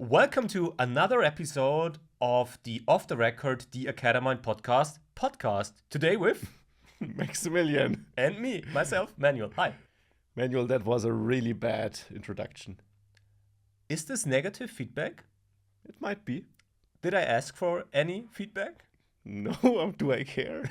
Welcome to another episode of the Off the Record, the Academind podcast. Today with Maximilian. and me, myself, Manuel. Hi. Manuel, that was a really bad introduction. Is this negative feedback? It might be. Did I ask for any feedback? No, do I care?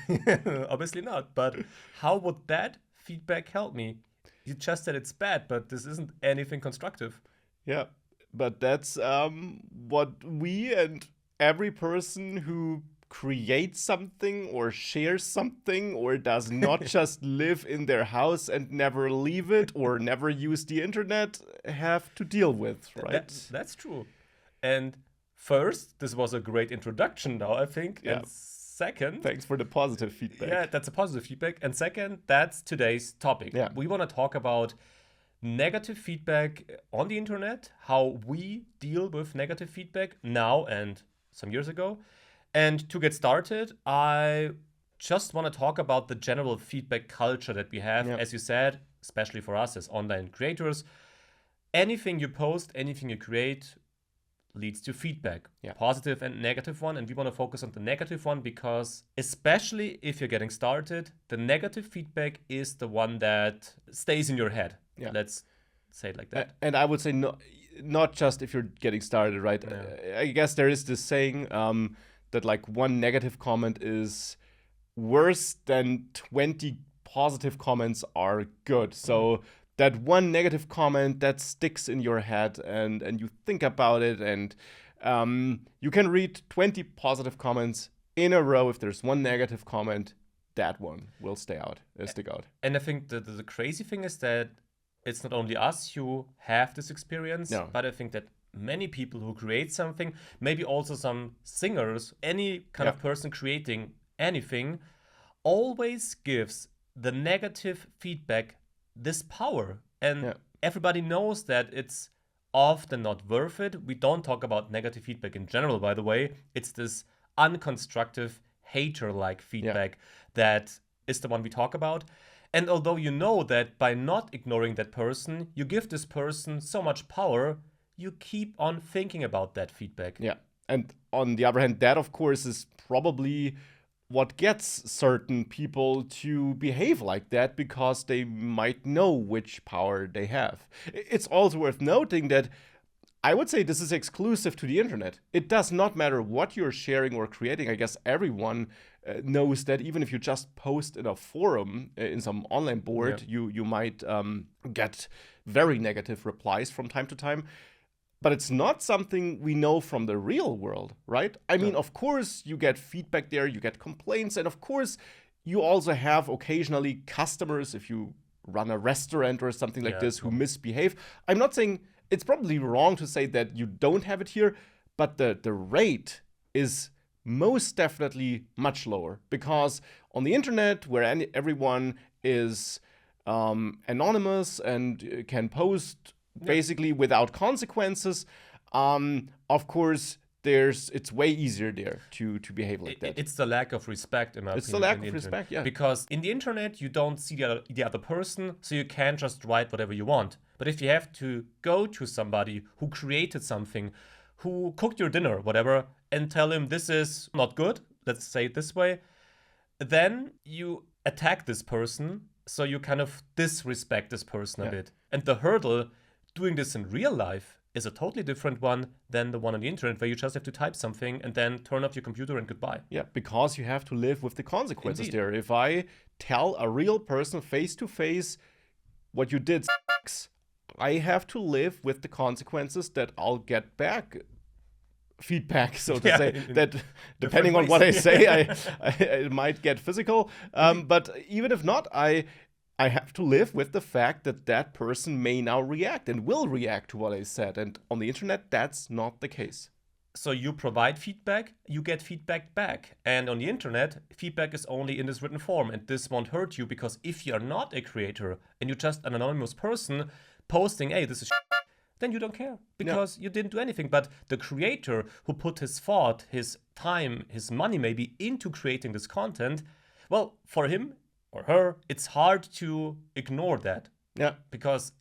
Obviously not. But how would that feedback help me? You just said it's bad, but this isn't anything constructive. Yeah, but that's what we and every person who creates something or shares something or does not just live in their house and never leave it or never use the internet have to deal with, right? That's true. And first, this was a great introduction now, I think. Yeah. And second, Thanks for the positive feedback. yeah, that's a positive feedback. And second, that's today's topic. Yeah. We want to talk about negative feedback on the internet, how we deal with negative feedback now and some years ago. And to get started, I just want to talk about the general feedback culture that we have. Yeah. As you said, especially for us as online creators, anything you post, anything you create leads to feedback, Yeah. positive and negative one. And we want to focus on the negative one because, especially if you're getting started, the negative feedback is the one that stays in your head. Yeah. Let's say it like that. And I would say not just if you're getting started, right? Yeah. I guess there is this saying that like one negative comment is worse than 20 positive comments are good. So that one negative comment that sticks in your head and you think about it and you can read 20 positive comments in a row. If there's one negative comment, that one will stick out. And I think the crazy thing is that it's not only us who have this experience, No. but I think that many people who create something, maybe also some singers, any kind of Yeah. person creating anything, always gives the negative feedback this power. And Yeah. everybody knows that it's often not worth it. We don't talk about negative feedback in general, by the way. It's this unconstructive, hater-like feedback that is the one we talk about. And although you know that by not ignoring that person, you give this person so much power, you keep on thinking about that feedback. Yeah. And on the other hand, that of course is probably what gets certain people to behave like that because they might know which power they have. It's also worth noting that I would say this is exclusive to the internet. It does not matter what you're sharing or creating. I guess everyone knows that even if you just post in a forum, in some online board, you might get very negative replies from time to time. But it's not something we know from the real world, right? I mean, of course, you get feedback there, you get complaints, and of course, you also have occasionally customers, if you run a restaurant or something like this, who misbehave. I'm not saying it's probably wrong to say that you don't have it here, but the rate is most definitely much lower because on the internet, where everyone is anonymous and can post basically without consequences, of course, it's way easier there to behave like that. It's the lack of respect, in my It's opinion. the lack in of internet. respect, yeah. Because in the internet, you don't see the other person, so you can't just write whatever you want. But if you have to go to somebody who created something, who cooked your dinner, whatever, and tell him this is not good, let's say it this way, then you attack this person, so you kind of disrespect this person a bit. And the hurdle doing this in real life is a totally different one than the one on the internet where you just have to type something and then turn off your computer and goodbye. Yeah, because you have to live with the consequences Indeed. there. If I tell a real person face to face what you did sucks, I have to live with the consequences that I'll get back feedback, so to say, that depending on ways. what I say, I might get physical. But even if not, I have to live with the fact that that person may now react and will react to what I said. And on the internet, that's not the case. So you provide feedback, you get feedback back. And on the internet, feedback is only in this written form. And this won't hurt you because if you're not a creator and you're just an anonymous person posting, hey, this is then you don't care because you didn't do anything. But the creator who put his thought, his time, his money maybe into creating this content, well, for him or her, it's hard to ignore that. Yeah. Because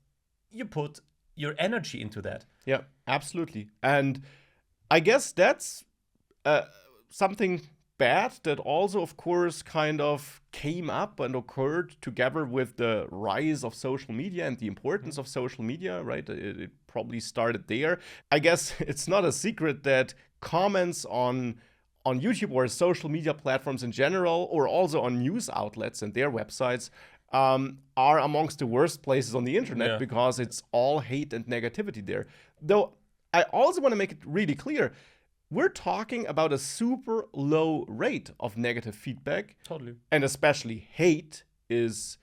you put your energy into that. Yeah, absolutely. And I guess that's uh, something bad that also, of course, kind of came up and occurred together with the rise of social media and the importance of social media, right? It probably started there. I guess it's not a secret that comments on YouTube or social media platforms in general, or also on news outlets and their websites, are amongst the worst places on the internet Yeah. because it's all hate and negativity there. Though I also want to make it really clear, we're talking about a super low rate of negative feedback, Totally. and especially hate is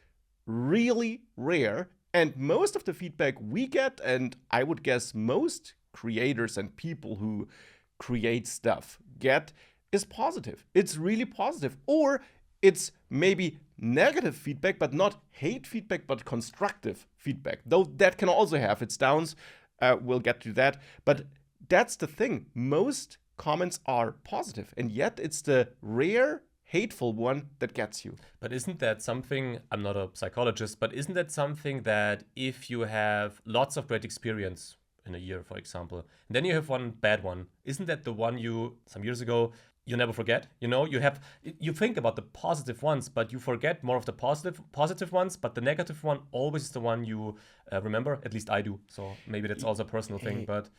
really rare. And most of the feedback we get, and I would guess most creators and people who create stuff get, is positive. It's really positive. Or it's maybe negative feedback, but not hate feedback, but constructive feedback. Though that can also have its downs. We'll get to that. But that's the thing. Most comments are positive, and yet it's the rare hateful one that gets you. But isn't that something, I'm not a psychologist, but isn't that something that if you have lots of great experience in a year, for example, and then you have one bad one, isn't that the one you, some years ago, you never forget? You know, you think about the positive ones, but you forget more of the positive ones, but the negative one always is the one you remember. At least I do. So maybe that's also a personal thing, but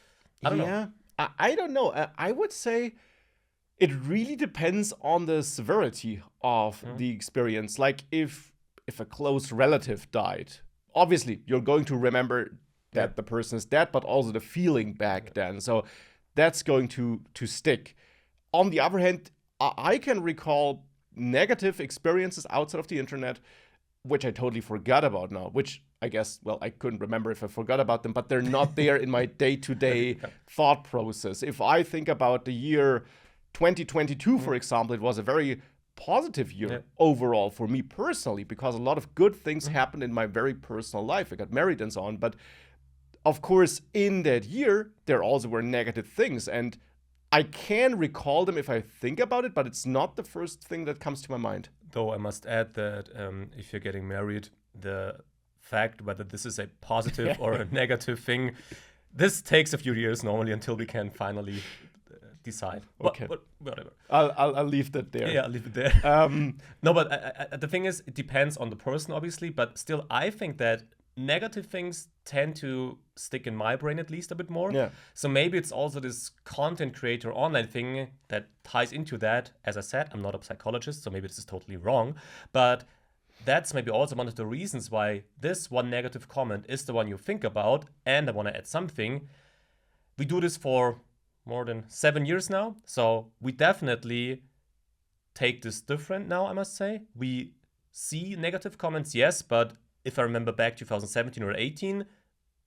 I don't know. Yeah, I don't know. I would say it really depends on the severity of the experience. Like if a close relative died, obviously you're going to remember that the person is dead, but also the feeling back then. So that's going to stick. On the other hand, I can recall negative experiences outside of the internet, which I totally forgot about now, which I guess, well, I couldn't remember if I forgot about them, but they're not there in my day-to-day thought process. If I think about the year 2022, for example, it was a very positive year overall for me personally, because a lot of good things happened in my very personal life. I got married and so on. But of course, in that year, there also were negative things. And I can recall them if I think about it, but it's not the first thing that comes to my mind. Though I must add that if you're getting married, the fact whether this is a positive or a negative thing, this takes a few years normally until we can finally decide. Okay. But whatever. I'll leave that there. Yeah, I'll leave it there. No, but the thing is, it depends on the person, obviously. But still, I think that negative things tend to stick in my brain at least a bit more. Yeah. So maybe it's also this content creator online thing that ties into that. As I said, I'm not a psychologist, so maybe this is totally wrong. But that's maybe also one of the reasons why this one negative comment is the one you think about. And I want to add something. We do this for more than 7 years now. So we definitely take this different now, I must say. We see negative comments, yes, but if I remember back 2017 or 18,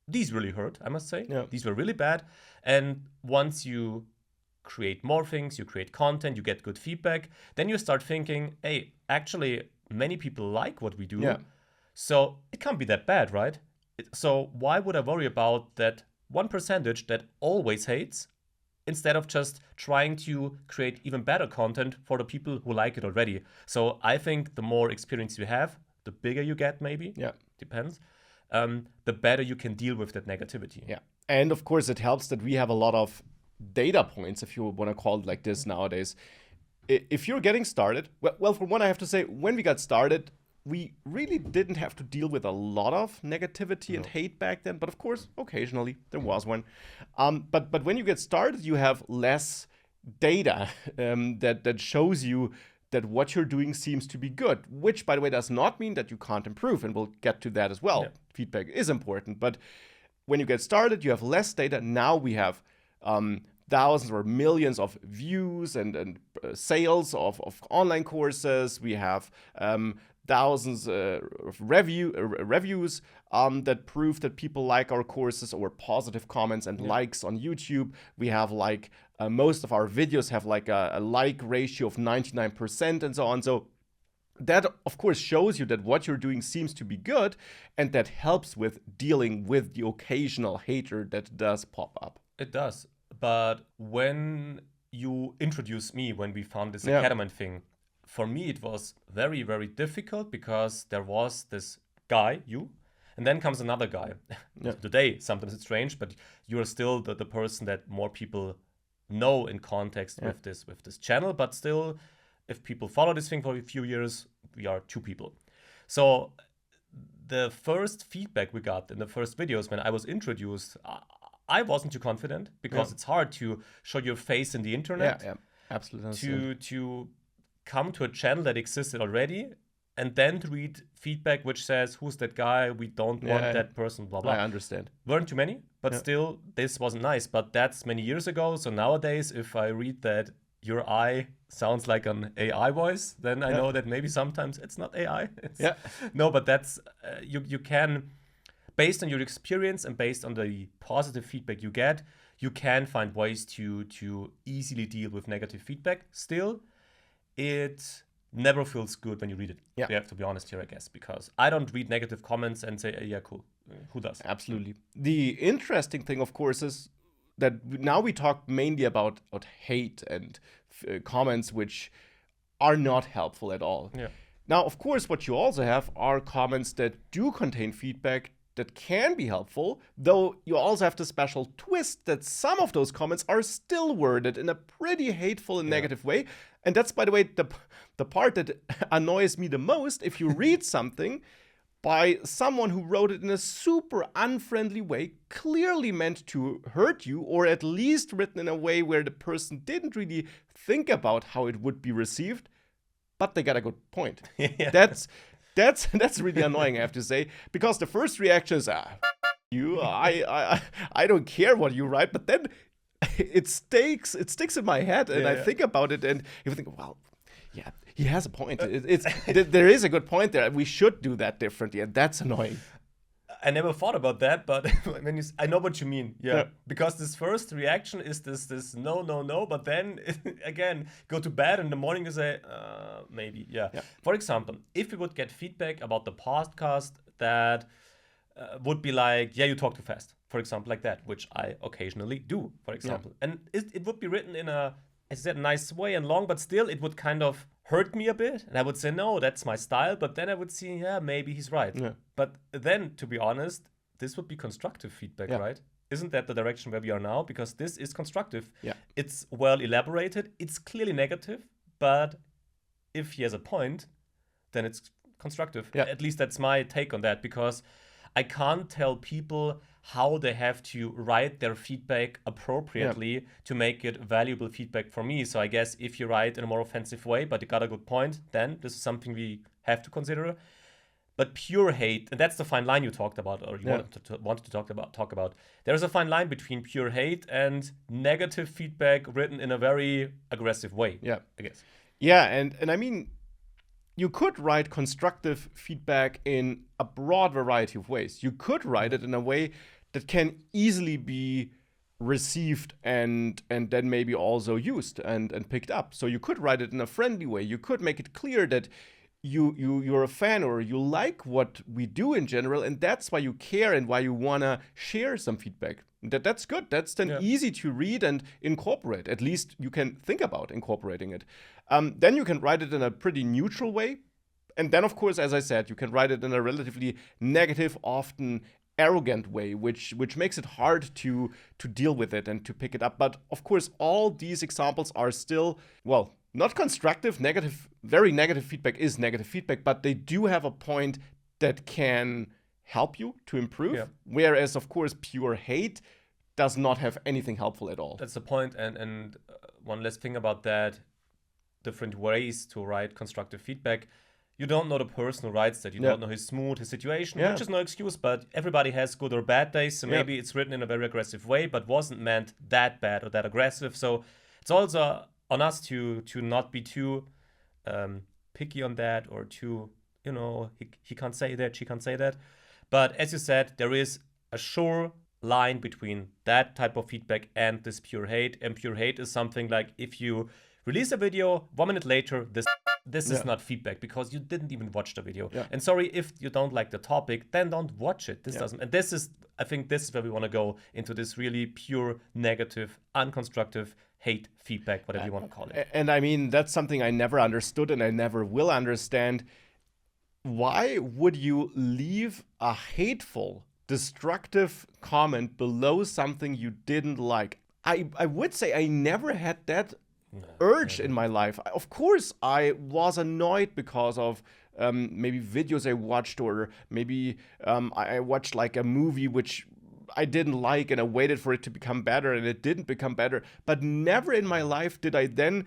these really hurt, I must say. Yeah. These were really bad. And once you create more things, you create content, you get good feedback, then you start thinking, hey, actually, many people like what we do. Yeah. So it can't be that bad, right? So why would I worry about that 1% that always hates instead of just trying to create even better content for the people who like it already? So I think the more experience you have, the bigger you get, maybe. Yeah. Depends. The better you can deal with that negativity. Yeah. And of course, it helps that we have a lot of data points, if you want to call it like this nowadays. If you're getting started, well, for one, I have to say, when we got started, we really didn't have to deal with a lot of negativity and hate back then. But of course, occasionally there was one. But when you get started, you have less data that shows you that what you're doing seems to be good, which, by the way, does not mean that you can't improve. And we'll get to that as well. Yeah. Feedback is important. But when you get started, you have less data. Now we have thousands or millions of views and sales of online courses. We have thousands of reviews that prove that people like our courses, or positive comments and likes on YouTube. We have most of our videos have a like ratio of 99% and so on. So that, of course, shows you that what you're doing seems to be good, and that helps with dealing with the occasional hater that does pop up. It does. But when you introduced me, when we found this Academind thing, for me it was very, very difficult because there was this guy, you, And then comes another guy. Yeah. Today, sometimes it's strange, but you're still the person that more people know in context with this channel. But still, if people follow this thing for a few years, we are 2 people. So the first feedback we got in the first videos when I was introduced, I wasn't too confident because it's hard to show your face in the internet. Yeah, absolutely. To come to a channel that existed already and then to read feedback which says, who's that guy? We don't want that person, blah, blah. I understand. Weren't too many, but still, this wasn't nice. But that's many years ago. So nowadays, if I read that your eye sounds like an AI voice, then I know that maybe sometimes it's not AI. No, but that's, you can, based on your experience and based on the positive feedback you get, you can find ways to easily deal with negative feedback. Still, it never feels good when you read it. Yeah. We have to be honest here, I guess, because I don't read negative comments and say, yeah, cool. Who does? Absolutely. The interesting thing, of course, is that now we talk mainly about hate and comments which are not helpful at all. Yeah. Now, of course, what you also have are comments that do contain feedback that can be helpful, though you also have the special twist that some of those comments are still worded in a pretty hateful and negative way. And that's, by the way, the part that annoys me the most. If you read something by someone who wrote it in a super unfriendly way, clearly meant to hurt you, or at least written in a way where the person didn't really think about how it would be received, but they got a good point. That's really annoying, I have to say, because the first reaction is, I don't care what you write, but then it sticks in my head, and I think about it, and you think, well, yeah, he has a point. There is a good point there. We should do that differently, and that's annoying. I never thought about that, but when I know what you mean. Yeah. Because this first reaction is this no, but then again, go to bed in the morning and say, maybe, yeah. For example, if we would get feedback about the podcast that would be like, yeah, you talk too fast, for example, like that, which I occasionally do, for example. And it would be written in a, as I said, nice way and long, but still it would kind of hurt me a bit. And I would say, no, that's my style. But then I would see, yeah, maybe he's right. Yeah. But then, to be honest, this would be constructive feedback, right? Isn't that the direction where we are now? Because this is constructive. Yeah. It's well elaborated. It's clearly negative. But if he has a point, then it's constructive. Yeah. At least that's my take on that, because I can't tell people how they have to write their feedback appropriately to make it valuable feedback for me. So I guess if you write in a more offensive way, but you got a good point, then this is something we have to consider. But pure hate, and that's the fine line you talked about, or you wanted to talk about. There's a fine line between pure hate and negative feedback written in a very aggressive way. Yeah, I guess. Yeah, and I mean, you could write constructive feedback in a broad variety of ways. You could write it in a way that can easily be received and then maybe also used and picked up. So you could write it in a friendly way. You could make it clear that you're a fan or you like what we do in general, and that's why you care and why you want to share some feedback. That's good. That's then easy to read and incorporate. At least you can think about incorporating it. Then you can write it in a pretty neutral way. And then, of course, as I said, you can write it in a relatively negative, often arrogant way, which makes it hard to deal with it and to pick it up. But, of course, all these examples are still, well, not constructive. Negative, very negative feedback is negative feedback, but they do have a point that can help you to improve. Yeah. Whereas, of course, pure hate does not have anything helpful at all. That's the point. And one last thing about that, different ways to write constructive feedback. You don't know the person who writes that. You don't know his mood, his situation, which is no excuse, but everybody has good or bad days. So maybe it's written in a very aggressive way, but wasn't meant that bad or that aggressive. So it's also on us to not be too picky on that, or too, he can't say that, she can't say that. But as you said, there is a sure line between that type of feedback and this pure hate. And pure hate is something like if you release a video, 1 minute later, this is not feedback because you didn't even watch the video. Yeah. And sorry, if you don't like the topic, then don't watch it. This doesn't. And I think this is where we want to go into this really pure, negative, unconstructive hate feedback, whatever you want to call it. And I mean, that's something I never understood and I never will understand. why would you leave a hateful, destructive comment below something you didn't like? I would say I never had that urge in my life. Of course, I was annoyed because of maybe videos I watched, or maybe I watched like a movie which I didn't like and I waited for it to become better and it didn't become better. But never in my life did I then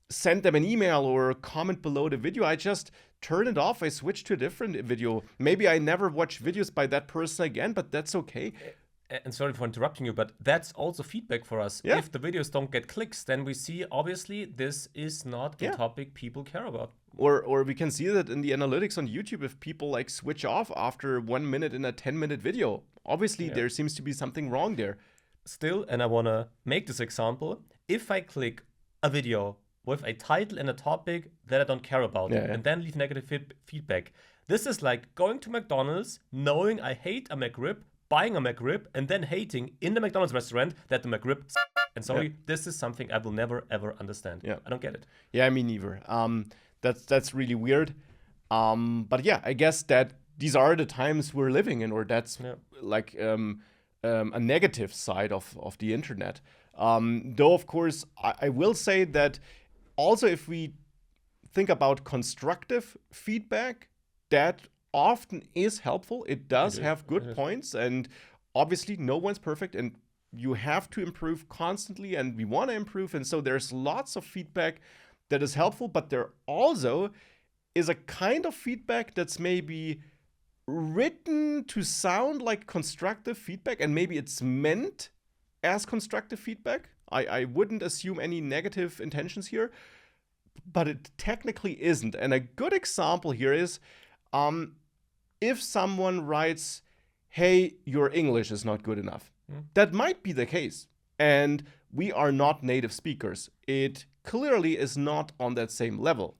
send them an email or comment below the video. I just turn it off. I switch to a different video. Maybe I never watch videos by that person again, but that's okay. And sorry for interrupting you, but that's also feedback for us. Yeah. If the videos don't get clicks, then we see obviously this is not a topic people care about. Or we can see that in the analytics on YouTube if people like switch off after 1 minute in a 10-minute video. Obviously, there seems to be something wrong there. Still, and I want to make this example, if I click a video with a title and a topic that I don't care about, and then leave negative feedback, this is like going to McDonald's, knowing I hate a McRib, buying a McRib, and then hating in the McDonald's restaurant that the McRib and sorry, this is something I will never ever understand. I don't get it. Yeah, me neither. That's really weird. But yeah, I guess that these are the times we're living in, or that's like a negative side of the internet. Though, of course, I will say that also if we think about constructive feedback, that often is helpful. It does have good points, and obviously no one's perfect, and you have to improve constantly, and we want to improve. And so there's lots of feedback that is helpful, but there also is a kind of feedback that's maybe written to sound like constructive feedback, and maybe it's meant as constructive feedback. I wouldn't assume any negative intentions here, but it technically isn't. And a good example here is if someone writes, hey, your English is not good enough. That might be the case. And we are not native speakers. It clearly is not on that same level.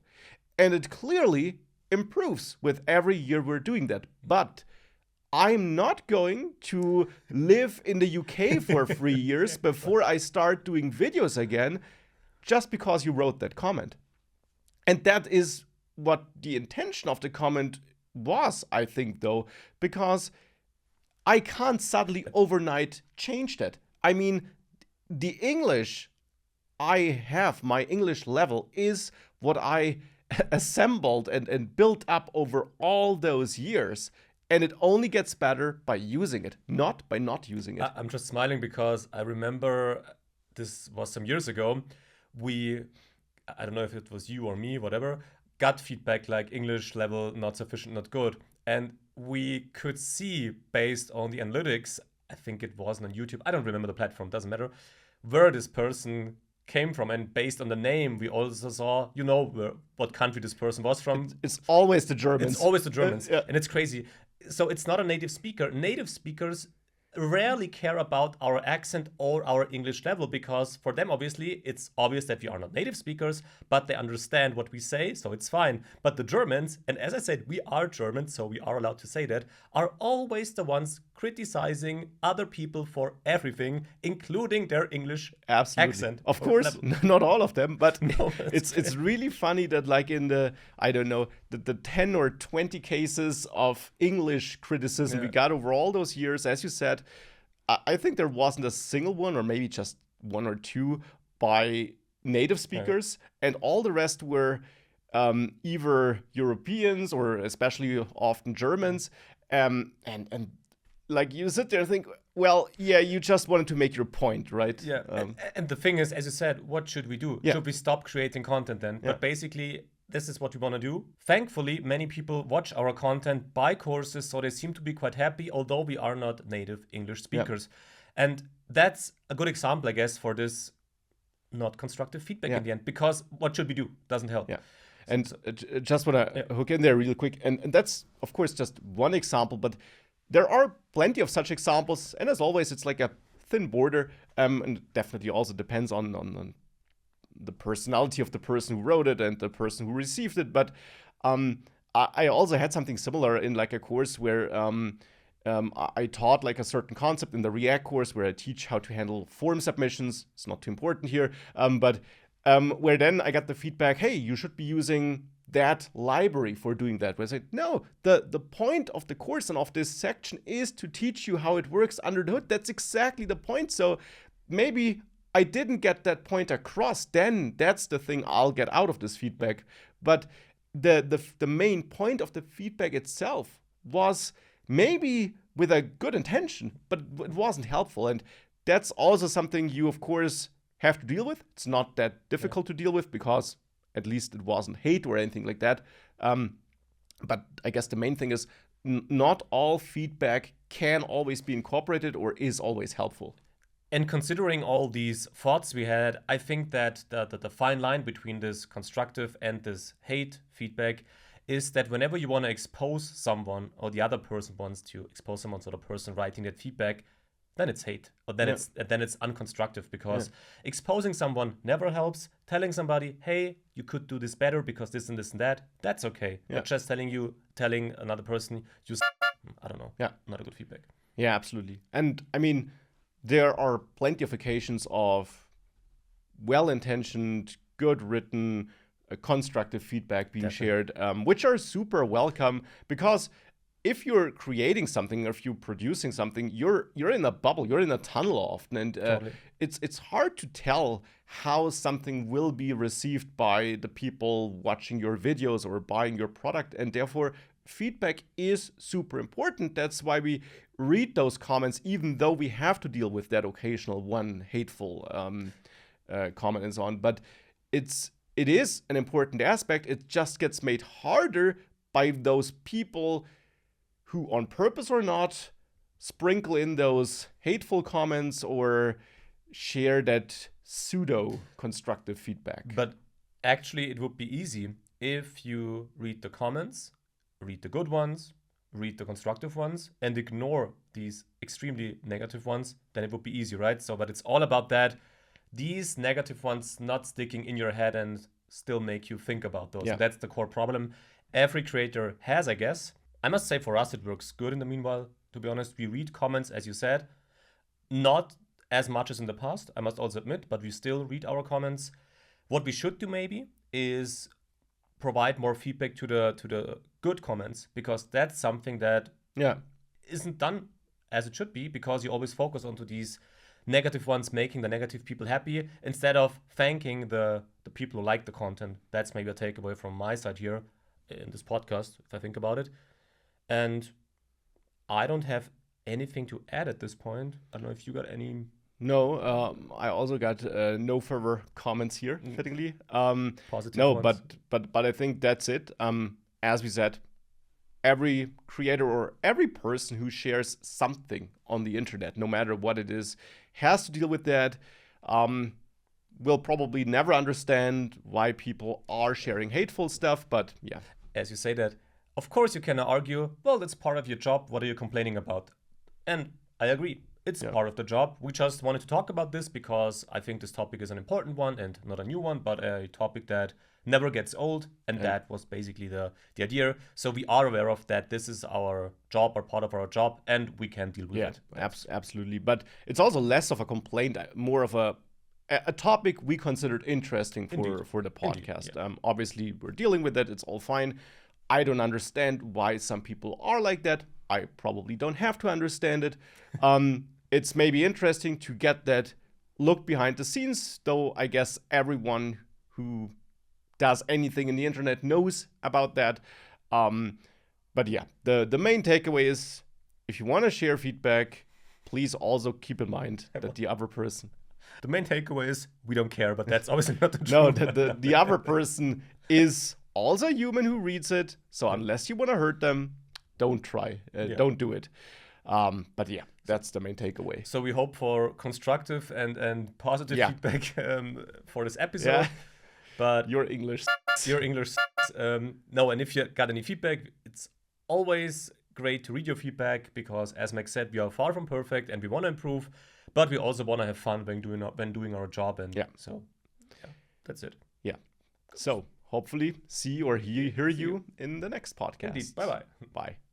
And it clearly improves with every year we're doing that. But I'm not going to live in the UK for 3 years before I start doing videos again just because you wrote that comment. And that is what the intention of the comment was, I think, though, because I can't suddenly overnight change that. I mean, the English I have, my English level, is what I assembled and built up over all those years. And it only gets better by using it, not by not using it. I'm just smiling because I remember this was some years ago. I don't know if it was you or me, whatever, got feedback like English level not sufficient, not good. And we could see based on the analytics, I think it wasn't on YouTube, I don't remember the platform, doesn't matter, where this person came from. And based on the name, we also saw, what country this person was from. It's always the Germans. It's always the Germans. And it's crazy. So it's not a native speaker. Native speakers rarely care about our accent or our English level, because for them, obviously, it's obvious that we are not native speakers, but they understand what we say, so it's fine. But the Germans, and as I said, we are German, so we are allowed to say that, are always the ones criticizing other people for everything, including their English accent. Of course, not all of them, but it's really funny that like in the, I don't know, the 10 or 20 cases of English criticism we got over all those years, as you said, I think there wasn't a single one, or maybe just one or two, by native speakers, and all the rest were either Europeans or especially often Germans, and like you sit there and think, well, yeah, you just wanted to make your point, right? Yeah, and the thing is, as you said, what should we do? Should we stop creating content then? But basically, this is what we want to do. Thankfully, many people watch our content, buy courses, so they seem to be quite happy, although we are not native English speakers. And that's a good example, I guess, for this not constructive feedback in the end, because what should we do? Doesn't help. Yeah. And just want to hook in there really quick. And that's, of course, just one example, but there are plenty of such examples. And as always, it's like a thin border. And it definitely also depends on the personality of the person who wrote it and the person who received it. But I also had something similar in like a course where I taught like a certain concept in the React course where I teach how to handle form submissions. It's not too important here. But where then I got the feedback, hey, you should be using that library for doing that. Where I say, no, the point of the course and of this section is to teach you how it works under the hood. That's exactly the point. So maybe I didn't get that point across, then that's the thing I'll get out of this feedback. But the main point of the feedback itself was maybe with a good intention, but it wasn't helpful. And that's also something you, of course, have to deal with. It's not that difficult to deal with because at least it wasn't hate or anything like that. But I guess the main thing is not all feedback can always be incorporated or is always helpful. And considering all these thoughts we had, I think that the fine line between this constructive and this hate feedback is that whenever you want to expose someone or the other person wants to expose someone, so the person writing that feedback, then it's hate, or then it's unconstructive, because exposing someone never helps. Telling somebody, hey, you could do this better because this and this and that, that's okay. But just telling another person, I don't know, not a good feedback. Yeah, absolutely. And I mean, there are plenty of occasions of well-intentioned, good written, constructive feedback being shared, which are super welcome, because if you're creating something or if you're producing something, you're in a bubble, you're in a tunnel often, and totally. It's hard to tell how something will be received by the people watching your videos or buying your product, and therefore feedback is super important. That's why we read those comments, even though we have to deal with that occasional one hateful comment and so on. But it is an important aspect. It just gets made harder by those people who, on purpose or not, sprinkle in those hateful comments or share that pseudo-constructive feedback. But actually, it would be easy if you read the comments, read the good ones, read the constructive ones, and ignore these extremely negative ones. Then it would be easy, right? So, but it's all about that. These negative ones not sticking in your head and still make you think about those. Yeah. That's the core problem every creator has, I guess. I must say, for us, it works good in the meanwhile. To be honest, we read comments, as you said, not as much as in the past, I must also admit, but we still read our comments. What we should do maybe is provide more feedback to the good comments, because that's something that isn't done as it should be, because you always focus onto these negative ones, making the negative people happy, instead of thanking the people who like the content. That's maybe a takeaway from my side here in this podcast, if I think about it. And I don't have anything to add at this point. I don't know if you got any. No, I also got no further comments here, fittingly. Positive no, ones. but I think that's it. As we said, every creator or every person who shares something on the internet, no matter what it is, has to deal with that. Will probably never understand why people are sharing hateful stuff, but yeah. As you say that, of course you can argue, well, that's part of your job, what are you complaining about? And I agree, it's part of the job. We just wanted to talk about this because I think this topic is an important one, and not a new one, but a topic that never gets old, and that was basically the idea. So we are aware of that. This is our job, or part of our job, and we can deal with it. Absolutely. But it's also less of a complaint, more of a topic we considered interesting for the podcast. Obviously, we're dealing with it. It's all fine. I don't understand why some people are like that. I probably don't have to understand it. It's maybe interesting to get that look behind the scenes, though I guess everyone who does anything in the internet knows about that. But yeah, the main takeaway is, if you want to share feedback, please also keep in mind that the other person... The main takeaway is, we don't care, but that's obviously not the truth. No, the other person is also a human who reads it. So unless you want to hurt them, don't try. Don't do it. But yeah, that's the main takeaway. So we hope for constructive and positive feedback for this episode. Yeah. But your English. No, and if you got any feedback, it's always great to read your feedback, because as Max said, we are far from perfect and we want to improve, but we also want to have fun when doing our job. And so that's it. Yeah. So hopefully see or hear you in the next podcast. Indeed. Bye-bye. Bye.